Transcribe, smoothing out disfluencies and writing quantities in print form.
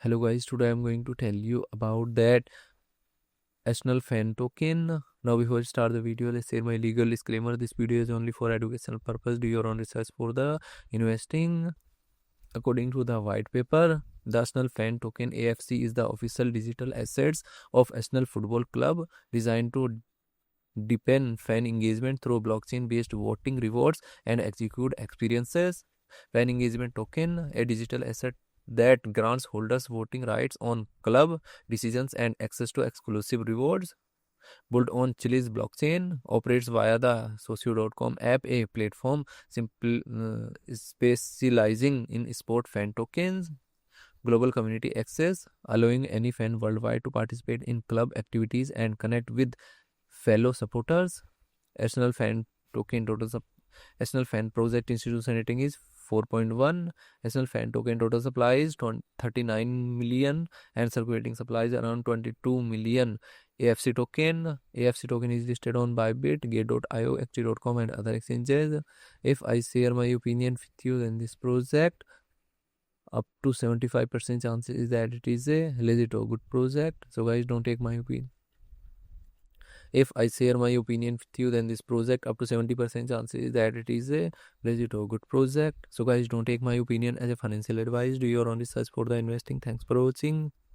Hello guys, today I'm going to tell you about that national fan token. Now before I start the video, let's say my legal disclaimer. This video is only for educational purpose. Do your own research for the investing. According to the white paper, the national fan token AFC is the official digital assets of National Football Club designed to deepen fan engagement through blockchain based voting rewards and execute experiences. Fan engagement token, a digital asset that grants holders voting rights on club decisions and access to exclusive rewards. Built on Chile's blockchain, operates via the socio.com app, a platform specializing in sport fan tokens. Global community access, allowing any fan worldwide to participate in club activities and connect with fellow supporters. National fan token total National fan project institution rating is 4.1. National fan token total supply is 39 million and circulating supplies around 22 million. AFC token is listed on Bybit, Gate.io, XT.com and other exchanges. If I share my opinion with you, then this project up to 75% chances is that it is a legit or good project. So guys, don't take my opinion. If I share my opinion with you, then this project up to 70% chances is that it is a legit or good project. So guys, don't take my opinion as a financial advice. Do your own research for the investing. Thanks for watching.